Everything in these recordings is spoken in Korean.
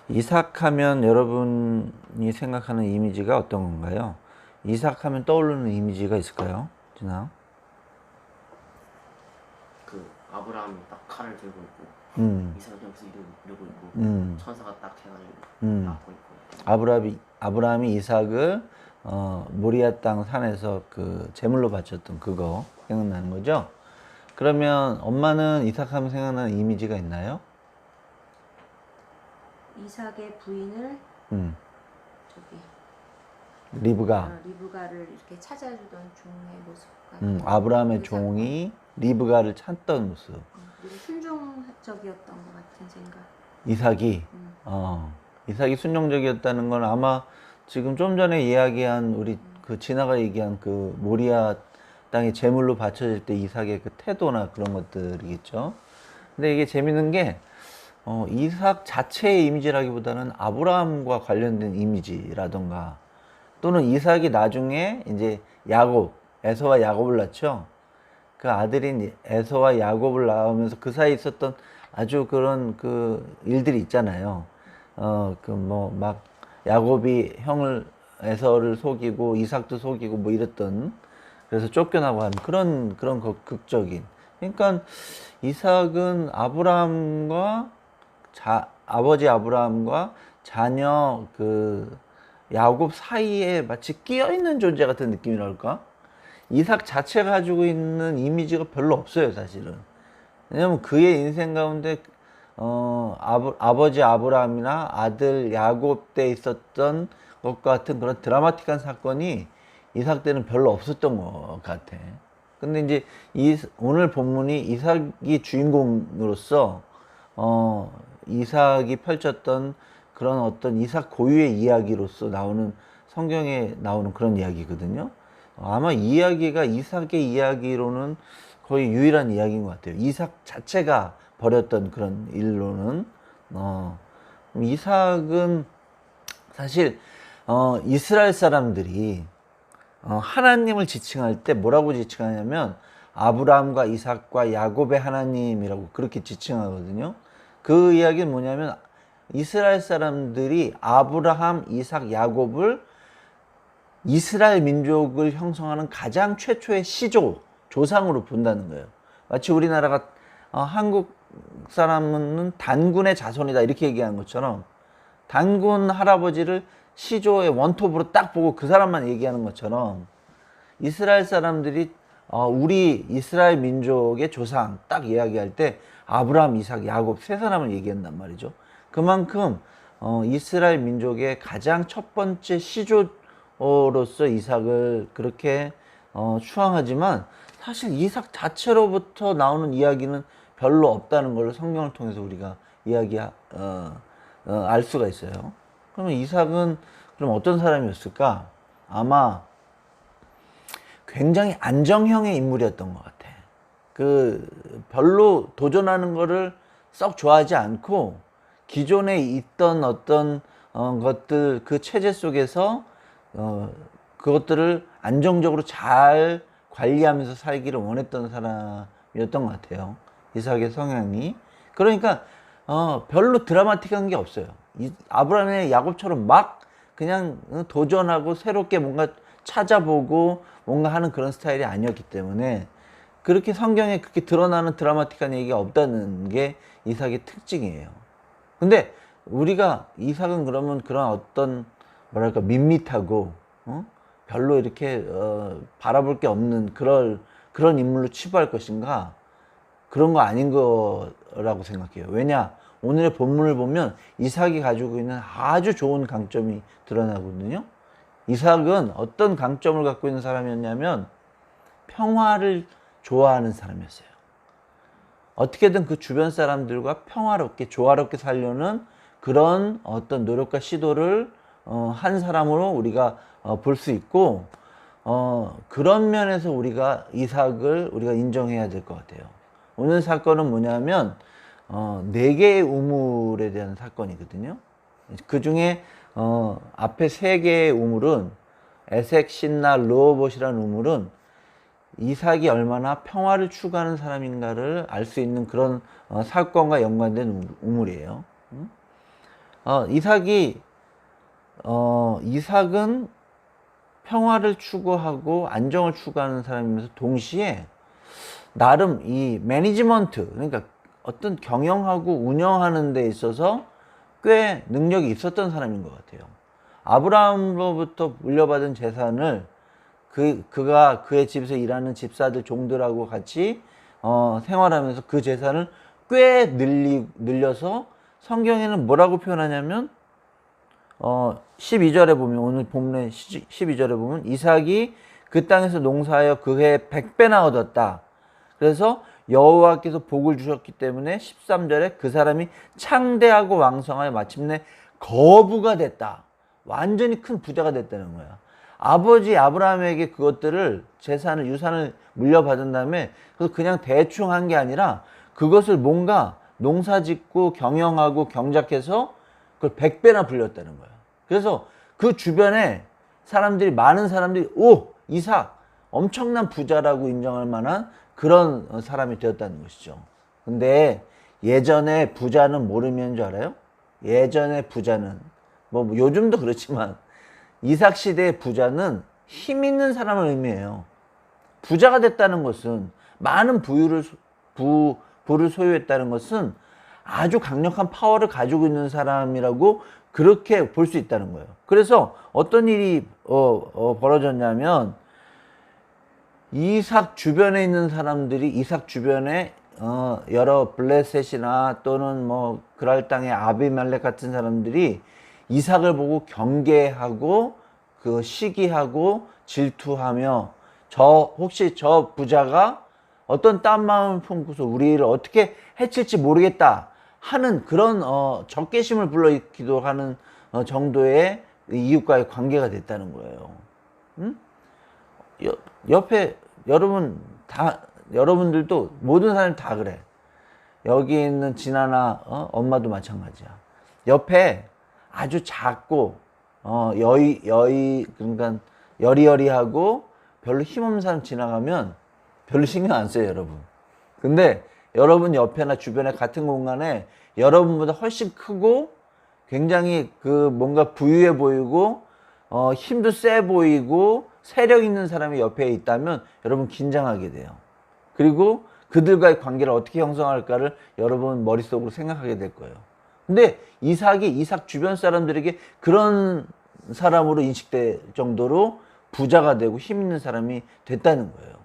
이삭하면 여러분이 생각하는 이미지가 어떤 건가요? 이삭하면 떠오르는 이미지가 있을까요? 진아? 그 아브라함이 딱 칼을 들고 있고 이삭이 여기서 이러고 있고 천사가 딱 해가지고 막고 있고. 아브라함이 이삭을 모리아 땅 산에서 그 제물로 바쳤던 그거 생각나는 거죠? 그러면 엄마는 이삭하면 생각나는 이미지가 있나요? 이삭의 부인을 저기 리브가를 이렇게 찾아주던 종의 모습 같은. 아브라함의 종이 리브가를 찾던 모습. 그리고 순종적이었던 것 같은 생각. 이삭이 이삭이 순종적이었다는 건 아마 지금 좀 전에 이야기한 우리 그 진아가 얘기한 그 모리아 땅에 제물로 바쳐질 때 이삭의 그 태도나 그런 것들이겠죠. 근데 이게 재밌는 게 이삭 자체의 이미지라기보다는 아브라함과 관련된 이미지라던가 또는 이삭이 나중에 이제 에서와 야곱을 낳죠. 그 아들인 에서와 야곱을 낳으면서 그 사이에 있었던 아주 그런 그 일들이 있잖아요. 그 뭐 막 야곱이 형을 에서를 속이고 이삭도 속이고 뭐 이랬던, 그래서 쫓겨나고 하는 그런 극적인. 그러니까 이삭은 아버지 아브라함과 자녀 그 야곱 사이에 마치 끼어 있는 존재 같은 느낌이랄까? 이삭 자체가 가지고 있는 이미지가 별로 없어요, 사실은. 왜냐면 그의 인생 가운데 아버지 아브라함이나 아들 야곱 때 있었던 것과 같은 그런 드라마틱한 사건이 이삭 때는 별로 없었던 것 같아. 근데 이제 오늘 본문이 이삭이 주인공으로서 이삭이 펼쳤던 그런 어떤 이삭 고유의 이야기로서 나오는, 성경에 나오는 그런 이야기거든요. 아마 이 이야기가 이삭의 이야기로는 거의 유일한 이야기인 것 같아요. 이삭 자체가 벌였던 그런 일로는. 이삭은 사실 이스라엘 사람들이 하나님을 지칭할 때 뭐라고 지칭하냐면 아브라함과 이삭과 야곱의 하나님이라고 그렇게 지칭하거든요. 그 이야기는 뭐냐면 이스라엘 사람들이 아브라함, 이삭, 야곱을 이스라엘 민족을 형성하는 가장 최초의 조상으로 본다는 거예요. 마치 우리나라가 한국 사람은 단군의 자손이다 이렇게 얘기하는 것처럼 단군 할아버지를 시조의 원톱으로 딱 보고 그 사람만 얘기하는 것처럼 이스라엘 사람들이 우리 이스라엘 민족의 조상 딱 이야기할 때 아브라함, 이삭, 야곱 세 사람을 얘기한단 말이죠. 그만큼 이스라엘 민족의 가장 첫 번째 시조로서 이삭을 그렇게 추앙하지만 사실 이삭 자체로부터 나오는 이야기는 별로 없다는 걸 성경을 통해서 우리가 알 수가 있어요. 그러면 이삭은 그럼 어떤 사람이었을까? 아마 굉장히 안정형의 인물이었던 것 같아. 별로 도전하는 거를 썩 좋아하지 않고 기존에 있던 어떤 것들, 그 체제 속에서 그것들을 안정적으로 잘 관리하면서 살기를 원했던 사람이었던 것 같아요. 이삭의 성향이. 그러니까 별로 드라마틱한 게 없어요. 아브라함의 야곱처럼 막 그냥 도전하고 새롭게 뭔가 찾아보고 뭔가 하는 그런 스타일이 아니었기 때문에 그렇게 성경에 그렇게 드러나는 드라마틱한 얘기가 없다는 게 이삭의 특징이에요. 근데 우리가 이삭은 그러면 그런 어떤 뭐랄까 밋밋하고 별로 이렇게 바라볼 게 없는 그런 인물로 치부할 것인가? 그런 거 아닌 거라고 생각해요. 왜냐? 오늘의 본문을 보면 이삭이 가지고 있는 아주 좋은 강점이 드러나거든요. 이삭은 어떤 강점을 갖고 있는 사람이었냐면 평화를 좋아하는 사람이었어요. 어떻게든 그 주변 사람들과 평화롭게 조화롭게 살려는 그런 어떤 노력과 시도를 한 사람으로 우리가 볼 수 있고, 그런 면에서 우리가 이삭을 우리가 인정해야 될 것 같아요. 오늘 사건은 뭐냐면 4개의 우물에 대한 사건이거든요. 그 중에 앞에 3개의 우물은 에색, 신나, 르호봇이라는 우물은 이삭이 얼마나 평화를 추구하는 사람인가를 알 수 있는 그런 사건과 연관된 우물이에요. 이삭은 평화를 추구하고 안정을 추구하는 사람이면서 동시에 나름 이 매니지먼트, 그러니까 어떤 경영하고 운영하는 데 있어서 꽤 능력이 있었던 사람인 것 같아요. 아브라함으로부터 물려받은 재산을 그가 그의 집에서 일하는 집사들 종들하고 같이 생활하면서 그 재산을 꽤 늘려서 성경에는 뭐라고 표현하냐면 12절에 보면, 오늘 본문의 12절에 보면 이삭이 그 땅에서 농사하여 그 해에 100배나 얻었다. 그래서 여호와께서 복을 주셨기 때문에 13절에 그 사람이 창대하고 왕성하여 마침내 거부가 됐다. 완전히 큰 부자가 됐다는 거야. 아버지 아브라함에게 그것들을 재산을 유산을 물려받은 다음에 그래서 그냥 대충 한 게 아니라 그것을 뭔가 농사짓고 경영하고 경작해서 그걸 100배나 불렸다는 거야. 그래서 그 주변에 사람들이, 많은 사람들이 이삭 엄청난 부자라고 인정할 만한 그런 사람이 되었다는 것이죠. 근데 예전에 부자는 모르면 줄 알아요? 예전에 부자는 뭐 요즘도 그렇지만 이삭 시대의 부자는 힘 있는 사람을 의미해요. 부자가 됐다는 것은, 많은 부를 소유했다는 것은 아주 강력한 파워를 가지고 있는 사람이라고 그렇게 볼 수 있다는 거예요. 그래서 어떤 일이 벌어졌냐면, 이삭 주변에 있는 사람들이, 이삭 주변에 여러 블레셋이나 또는 뭐 그랄 땅의 아비멜렉 같은 사람들이 이삭을 보고 경계하고 그 시기하고 질투하며, 혹시 저 부자가 어떤 딴 마음을 품고서 우리를 어떻게 해칠지 모르겠다 하는 그런 적개심을 불러일으키도 하는 정도의 이웃과의 관계가 됐다는 거예요. 응? 옆에 여러분들도, 모든 사람이 다 그래. 여기 있는 진아나 엄마도 마찬가지야. 옆에 아주 작고 그러니까 여리여리하고 별로 힘없는 사람 지나가면 별로 신경 안 써요, 여러분. 근데 여러분 옆에나 주변에 같은 공간에 여러분보다 훨씬 크고 굉장히 뭔가 부유해 보이고 힘도 세 보이고 세력 있는 사람이 옆에 있다면 여러분 긴장하게 돼요. 그리고 그들과의 관계를 어떻게 형성할까를 여러분 머릿속으로 생각하게 될 거예요. 근데 이삭 주변 사람들에게 그런 사람으로 인식될 정도로 부자가 되고 힘 있는 사람이 됐다는 거예요.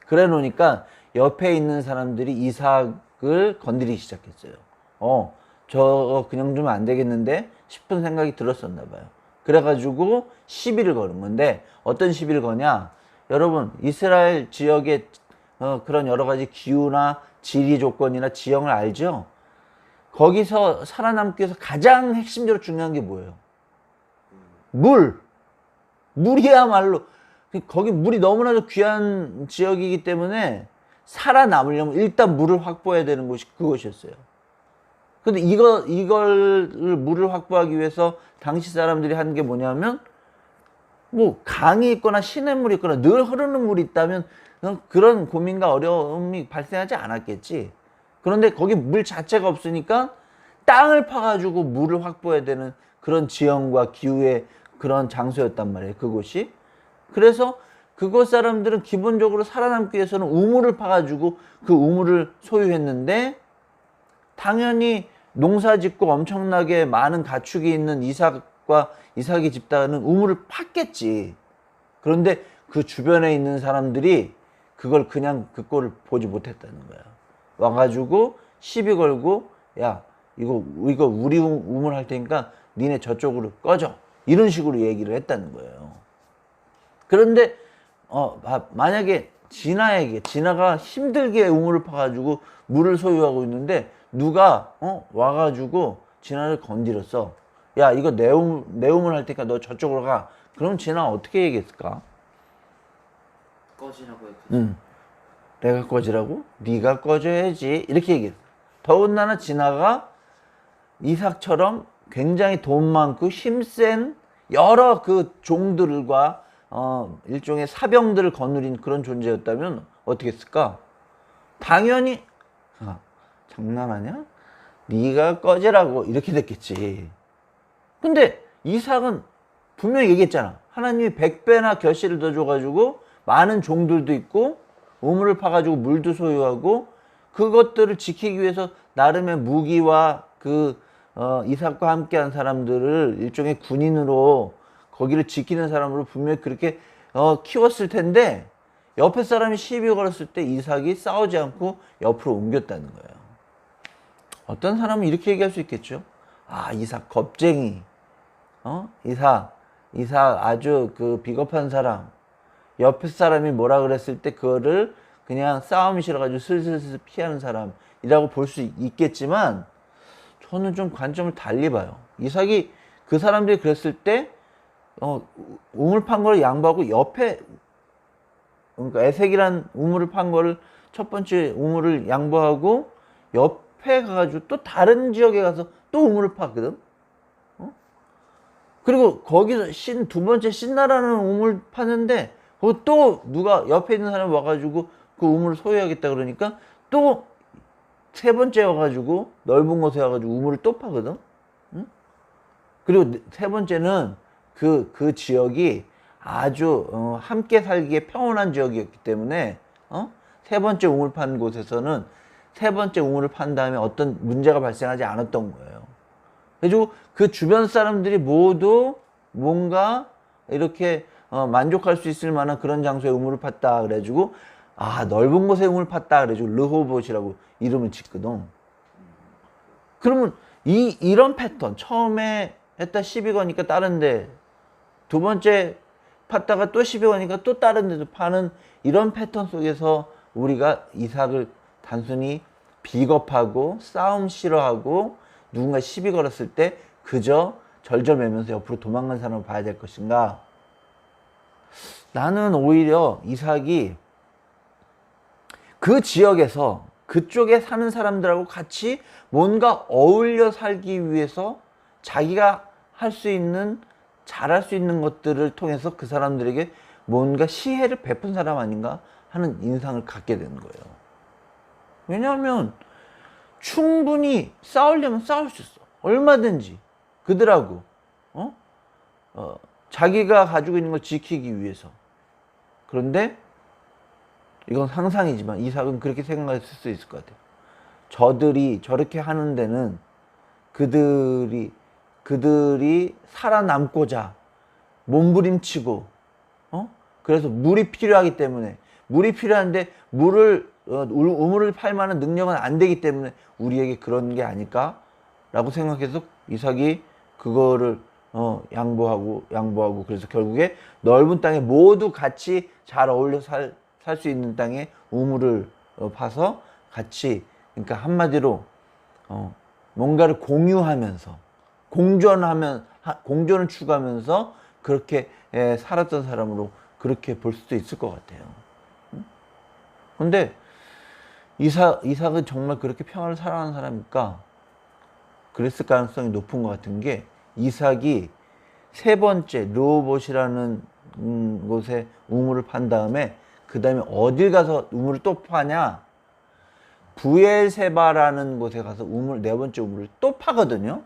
그래 놓으니까 옆에 있는 사람들이 이삭을 건드리기 시작했어요. 저거 그냥 주면 안 되겠는데 싶은 생각이 들었었나 봐요. 그래가지고 시비를 거는 건데, 어떤 시비를 거냐? 여러분, 이스라엘 지역의 그런 여러 가지 기후나 지리 조건이나 지형을 알죠? 거기서 살아남기 위해서 가장 핵심적으로 중요한 게 뭐예요? 물이야말로. 거기 물이 너무나도 귀한 지역이기 때문에 살아남으려면 일단 물을 확보해야 되는 곳이 그것이었어요. 근데 물을 확보하기 위해서 당시 사람들이 한 게 뭐냐면, 뭐 강이 있거나 시냇물이 있거나 늘 흐르는 물이 있다면 그런 고민과 어려움이 발생하지 않았겠지. 그런데 거기 물 자체가 없으니까 땅을 파가지고 물을 확보해야 되는 그런 지형과 기후의 그런 장소였단 말이에요, 그곳이. 그래서 그곳 사람들은 기본적으로 살아남기 위해서는 우물을 파가지고 그 우물을 소유했는데, 당연히 농사 짓고 엄청나게 많은 가축이 있는 이삭의 집단은 우물을 팠겠지. 그런데 그 주변에 있는 사람들이 그걸 그냥 그 꼴을 보지 못했다는 거야. 와가지고 시비 걸고, 야, 이거 우리 우물 할 테니까 니네 저쪽으로 꺼져. 이런 식으로 얘기를 했다는 거예요. 그런데 만약에 진아가 힘들게 우물을 파가지고 물을 소유하고 있는데 누가 와가지고 진아를 건드렸어. 야, 이거 내 우물 할 테니까 너 저쪽으로 가. 그럼 진아가 어떻게 얘기했을까? 꺼지라고 했겠지. 응. 내가 꺼지라고? 네가 꺼져야지. 이렇게 얘기했어. 더군다나 진아가 이삭처럼 굉장히 돈 많고 힘센 여러 그 종들과 일종의 사병들을 거느린 그런 존재였다면 어떻게 했을까? 당연히 장난하냐? 네가 꺼지라고 이렇게 됐겠지. 근데 이삭은 분명히 얘기했잖아. 하나님이 100배나 결실을 더 줘가지고 많은 종들도 있고 우물을 파가지고 물도 소유하고 그것들을 지키기 위해서 나름의 무기와 이삭과 함께한 사람들을 일종의 군인으로 거기를 지키는 사람으로 분명히 그렇게 키웠을 텐데 옆에 사람이 시비 걸었을 때 이삭이 싸우지 않고 옆으로 옮겼다는 거예요. 어떤 사람은 이렇게 얘기할 수 있겠죠. 아, 이삭 겁쟁이. 이삭 아주 비겁한 사람. 옆에 사람이 뭐라 그랬을 때 그거를 그냥 싸움이 싫어가지고 슬슬슬 피하는 사람이라고 볼 수 있겠지만 저는 좀 관점을 달리 봐요. 이삭이 그 사람들이 그랬을 때 우물 판 거를 양보하고 옆에, 그러니까 에색이란 우물을 판 거를 첫 번째 우물을 양보하고 옆에 가가지고 또 다른 지역에 가서 또 우물을 파거든. 그리고 거기서 두 번째 신나라는 우물 파는데 거기 또 누가 옆에 있는 사람이 와가지고 그 우물을 소유하겠다 그러니까 또 세 번째 와가지고 넓은 곳에 와가지고 우물을 또 파거든. 그리고 세 번째는 그 지역이 아주 함께 살기에 평온한 지역이었기 때문에 세 번째 우물 판 곳에서는 세 번째 우물을 판 다음에 어떤 문제가 발생하지 않았던 거예요. 그래가지고 그 주변 사람들이 모두 뭔가 이렇게 만족할 수 있을 만한 그런 장소에 우물을 팠다 그래가지고 넓은 곳에 우물을 팠다 그래가지고 르호봇이라고 이름을 짓거든. 그러면 이런 패턴, 처음에 했다 시비 거니까 다른데 두 번째 팠다가 또 시비 거니까 또 다른 데도 파는 이런 패턴 속에서 우리가 이삭을 단순히 비겁하고 싸움 싫어하고 누군가 시비 걸었을 때 그저 절절매면서 옆으로 도망간 사람을 봐야 될 것인가? 나는 오히려 이삭이 그 지역에서 그쪽에 사는 사람들하고 같이 뭔가 어울려 살기 위해서 자기가 할 수 있는, 잘할 수 있는 것들을 통해서 그 사람들에게 뭔가 시혜를 베푼 사람 아닌가 하는 인상을 갖게 되는 거예요. 왜냐하면 충분히 싸우려면 싸울 수 있어. 얼마든지 그들하고 자기가 가지고 있는 걸 지키기 위해서. 그런데 이건 상상이지만 이삭은 그렇게 생각했을 수 있을 것 같아요. 저들이 저렇게 하는 데는 그들이 살아남고자 몸부림치고 그래서 물이 필요하기 때문에, 물이 필요한데 우물을 팔 만한 능력은 안 되기 때문에 우리에게 그런 게 아닐까라고 생각해서 이삭이 그거를 양보하고 그래서 결국에 넓은 땅에 모두 같이 잘 어울려 살 수 있는 땅에 우물을 파서 같이, 그러니까 한마디로 뭔가를 공유하면서 공존을 추구하면서 그렇게 살았던 사람으로 그렇게 볼 수도 있을 것 같아요. 근데 이삭은 정말 그렇게 평화를 살아가는 사람일까? 그랬을 가능성이 높은 것 같은 게, 이삭이 세 번째 르호봇이라는 곳에 우물을 판 다음에 그 다음에 어딜 가서 우물을 또 파냐? 부엘세바라는 곳에 가서 네 번째 우물을 또 파거든요.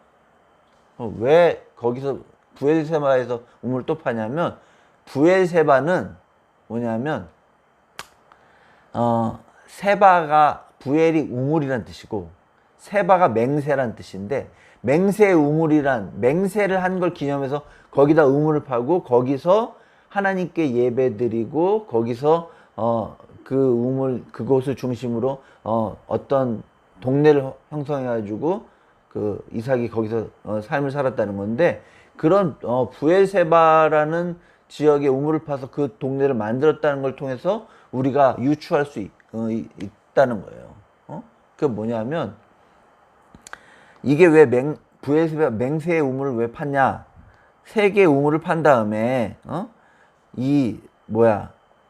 왜 거기서 부엘세바에서 우물을 또 파냐면, 부엘세바는 뭐냐면 세바가, 부엘이 우물이란 뜻이고 세바가 맹세란 뜻인데, 맹세의 우물이란, 맹세를 한 걸 기념해서 거기다 우물을 파고 거기서 하나님께 예배드리고 거기서 그곳을 중심으로 어떤 동네를 형성해 가지고 이삭이 거기서 삶을 살았다는 건데, 그런 부엘세바라는 지역에 우물을 파서 그 동네를 만들었다는 걸 통해서 우리가 유추할 수 있다는 거예요. 그게 뭐냐면, 이게 왜 부엘세바 맹세의 우물을 왜 팠냐? 세 개의 우물을 판 다음에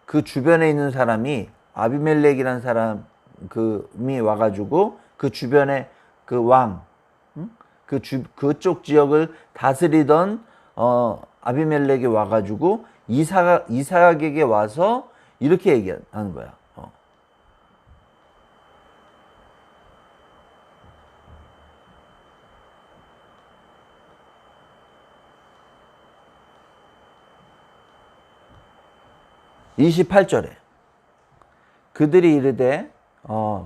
그 주변에 있는 사람이, 아비멜렉이라는 사람이 와가지고 그 주변에 그 왕, 그쪽 지역을 다스리던 아비멜렉이 와가지고 이삭에게 와서 이렇게 얘기하는 거야. 28절에 그들이 이르되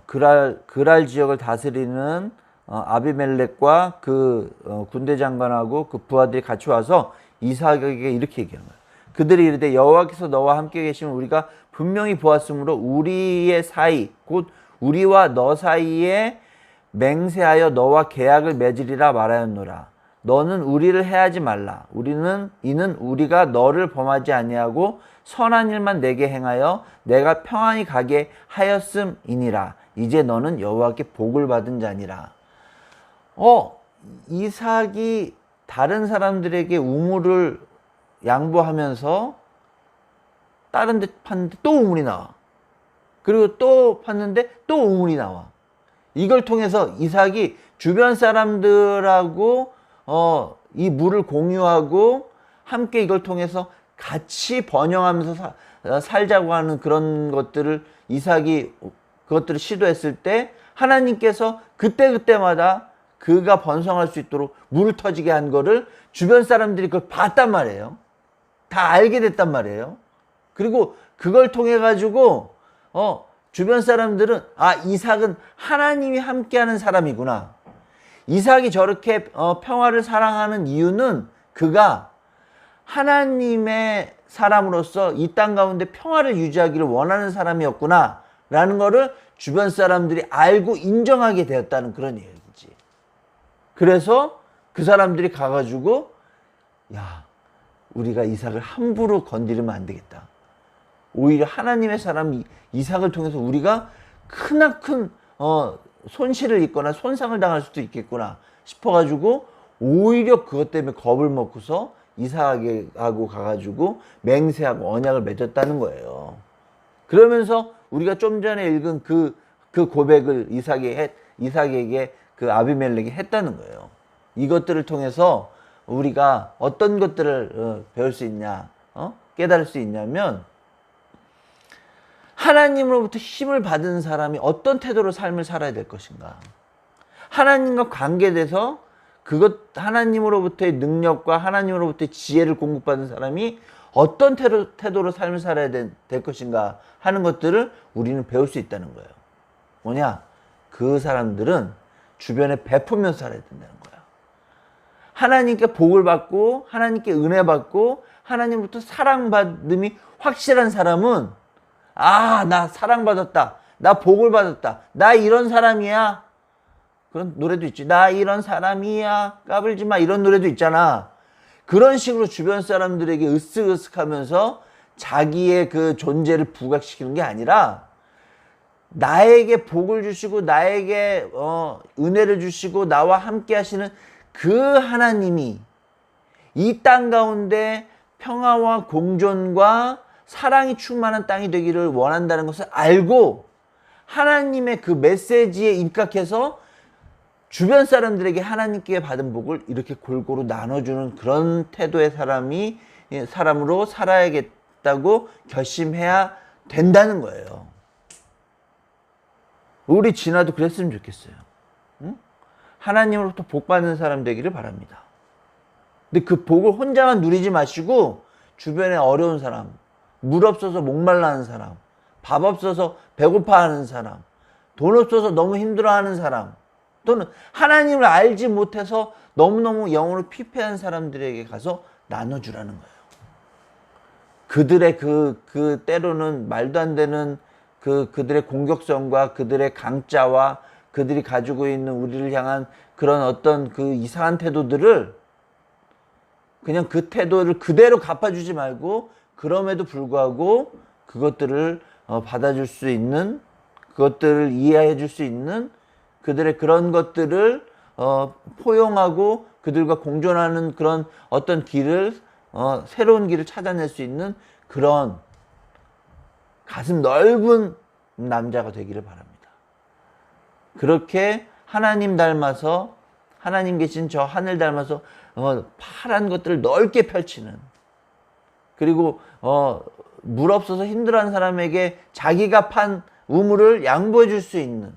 그랄 지역을 다스리는 아비멜렉과 그 군대 장관하고 그 부하들이 같이 와서 이삭에게 이렇게 얘기하는 거예요. 그들이 이르되 여호와께서 너와 함께 계시면 우리가 분명히 보았으므로 우리의 사이 곧 우리와 너 사이에 맹세하여 너와 계약을 맺으리라 말하였노라. 너는 우리를 해하지 말라. 이는 우리가 너를 범하지 아니하고 선한 일만 내게 행하여 내가 평안히 가게 하였음이니라. 이제 너는 여호와께 복을 받은 자니라. 이삭이 다른 사람들에게 우물을 양보하면서 다른 데 팠는데 또 우물이 나와. 그리고 또 팠는데 또 우물이 나와. 이걸 통해서 이삭이 주변 사람들하고 이 물을 공유하고 함께 이걸 통해서 같이 번영하면서 살자고 하는 그런 것들을 이삭이 그것들을 시도했을 때 하나님께서 그때마다 그가 번성할 수 있도록 물을 터지게 한 거를 주변 사람들이 그걸 봤단 말이에요. 다 알게 됐단 말이에요. 그리고 그걸 통해 가지고 주변 사람들은 이삭은 하나님이 함께하는 사람이구나. 이삭이 저렇게 평화를 사랑하는 이유는 그가 하나님의 사람으로서 이 땅 가운데 평화를 유지하기를 원하는 사람이었구나 라는 거를 주변 사람들이 알고 인정하게 되었다는 그런 얘기지. 그래서 그 사람들이 가가지고 우리가 이삭을 함부로 건드리면 안 되겠다. 오히려 하나님의 사람 이삭을 통해서 우리가 크나큰 손실을 입거나 손상을 당할 수도 있겠구나 싶어가지고 오히려 그것 때문에 겁을 먹고서 이삭하고 가가지고 맹세하고 언약을 맺었다는 거예요. 그러면서 우리가 좀 전에 읽은 그 고백을 이삭에게 그 아비멜렉이 했다는 거예요. 이것들을 통해서 우리가 어떤 것들을 배울 수 있냐, 깨달을 수 있냐면 하나님으로부터 힘을 받은 사람이 어떤 태도로 삶을 살아야 될 것인가. 하나님과 관계돼서 하나님으로부터의 능력과 하나님으로부터의 지혜를 공급받은 사람이 어떤 태도로 삶을 살아야 될 것인가 하는 것들을 우리는 배울 수 있다는 거예요. 뭐냐? 그 사람들은 주변에 베풀면서 살아야 된다는 거야. 하나님께 복을 받고 하나님께 은혜 받고 하나님으로부터 사랑받음이 확실한 사람은 나 사랑받았다. 나 복을 받았다. 나 이런 사람이야. 그런 노래도 있지. 나 이런 사람이야. 까불지 마. 이런 노래도 있잖아. 그런 식으로 주변 사람들에게 으쓱으쓱하면서 자기의 그 존재를 부각시키는 게 아니라 나에게 복을 주시고 나에게 은혜를 주시고 나와 함께 하시는 그 하나님이 이 땅 가운데 평화와 공존과 사랑이 충만한 땅이 되기를 원한다는 것을 알고 하나님의 그 메시지에 입각해서 주변 사람들에게 하나님께 받은 복을 이렇게 골고루 나눠주는 그런 태도의 사람으로 살아야겠다고 결심해야 된다는 거예요. 우리 진아도 그랬으면 좋겠어요. 응? 하나님으로부터 복 받는 사람 되기를 바랍니다. 근데 그 복을 혼자만 누리지 마시고 주변에 어려운 사람, 물 없어서 목말라 하는 사람, 밥 없어서 배고파하는 사람, 돈 없어서 너무 힘들어하는 사람, 또는 하나님을 알지 못해서 너무너무 영혼을 피폐한 사람들에게 가서 나눠주라는 거예요. 그들의 그 때로는 말도 안 되는 그들의 공격성과 그들의 강자와 그들이 가지고 있는 우리를 향한 그런 어떤 그 이상한 태도들을 그냥 그 태도를 그대로 갚아주지 말고 그럼에도 불구하고 그것들을 받아줄 수 있는 그것들을 이해해 줄 수 있는 그들의 그런 것들을 포용하고 그들과 공존하는 그런 어떤 길을 새로운 길을 찾아낼 수 있는 그런 가슴 넓은 남자가 되기를 바랍니다. 그렇게 하나님 닮아서 하나님 계신 저 하늘 닮아서 파란 것들을 넓게 펼치는 그리고 물 없어서 힘들어하는 사람에게 자기가 판 우물을 양보해 줄 수 있는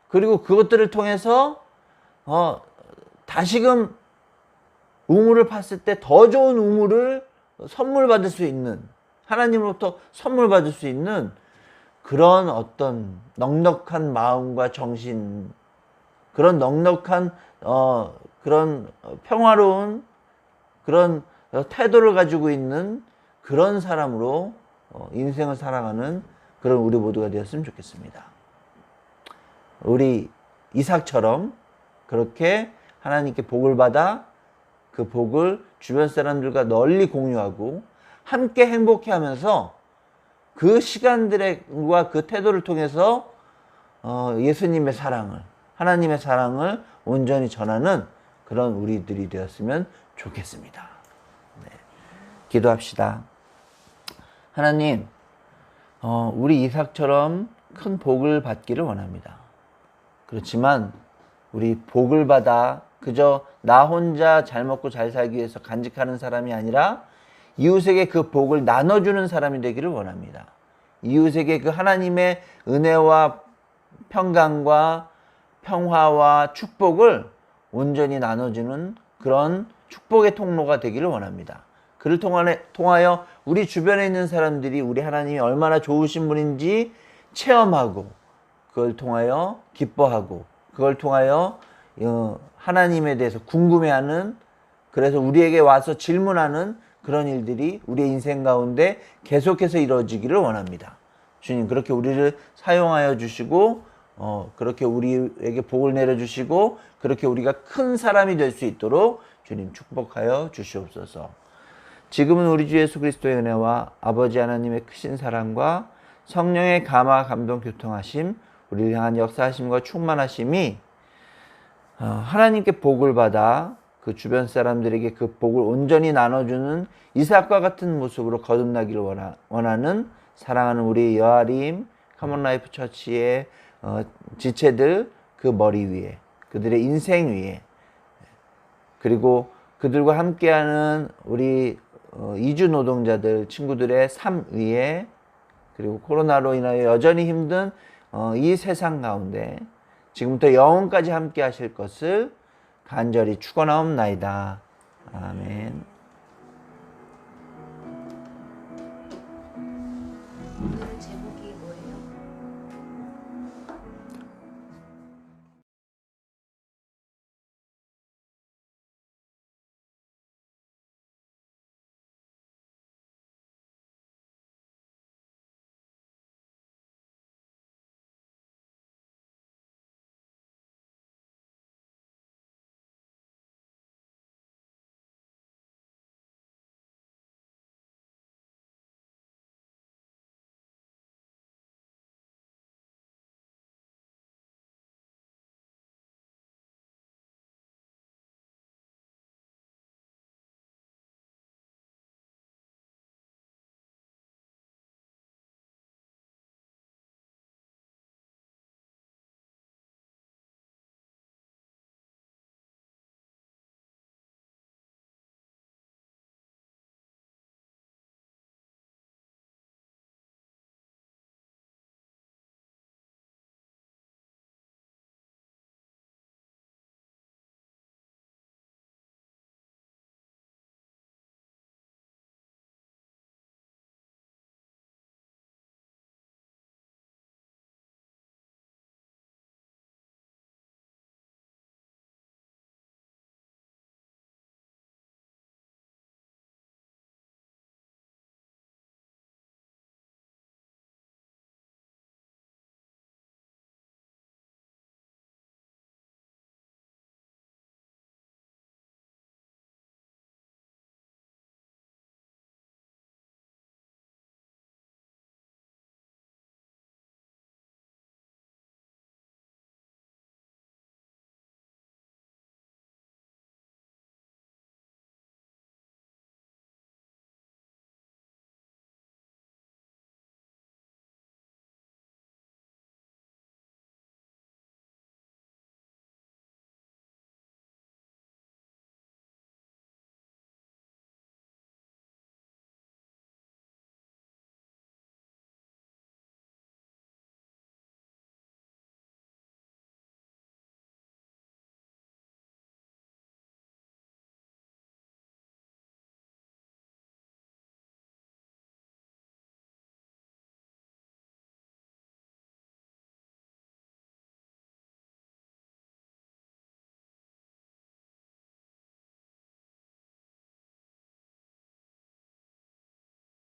그리고 그것들을 통해서 다시금 우물을 팠을 때 더 좋은 우물을 선물 받을 수 있는 하나님으로부터 선물 받을 수 있는 그런 어떤 넉넉한 마음과 정신, 그런 넉넉한 그런 평화로운 그런 태도를 가지고 있는 그런 사람으로 인생을 살아가는 그런 우리 모두가 되었으면 좋겠습니다. 우리 이삭처럼 그렇게 하나님께 복을 받아 그 복을 주변 사람들과 널리 공유하고 함께 행복해하면서 그 시간들과 그 태도를 통해서 예수님의 사랑을, 하나님의 사랑을 온전히 전하는 그런 우리들이 되었으면 좋겠습니다. 네. 기도합시다. 하나님, 우리 이삭처럼 큰 복을 받기를 원합니다. 그렇지만 우리 복을 받아 그저 나 혼자 잘 먹고 잘 살기 위해서 간직하는 사람이 아니라 이웃에게 그 복을 나눠주는 사람이 되기를 원합니다. 이웃에게 그 하나님의 은혜와 평강과 평화와 축복을 온전히 나눠주는 그런 축복의 통로가 되기를 원합니다. 그를 통하여 우리 주변에 있는 사람들이 우리 하나님이 얼마나 좋으신 분인지 체험하고 그걸 통하여 기뻐하고 그걸 통하여 하나님에 대해서 궁금해하는, 그래서 우리에게 와서 질문하는 그런 일들이 우리의 인생 가운데 계속해서 이루어지기를 원합니다. 주님, 그렇게 우리를 사용하여 주시고 그렇게 우리에게 복을 내려주시고 그렇게 우리가 큰 사람이 될 수 있도록 주님 축복하여 주시옵소서. 지금은 우리 주 예수 그리스도의 은혜와 아버지 하나님의 크신 사랑과 성령의 감화 감동 교통하심, 우리를 향한 역사하심과 충만하심이 하나님께 복을 받아 그 주변 사람들에게 그 복을 온전히 나눠주는 이삭과 같은 모습으로 거듭나기를 원하는 사랑하는 우리 여아림 카몬라이프 처치의 지체들 그 머리 위에, 그들의 인생 위에, 그리고 그들과 함께하는 우리 이주 노동자들 친구들의 삶 위에, 그리고 코로나로 인하여 여전히 힘든 이 세상 가운데 지금부터 영원까지 함께 하실 것을 간절히 축원하옵나이다. 아멘.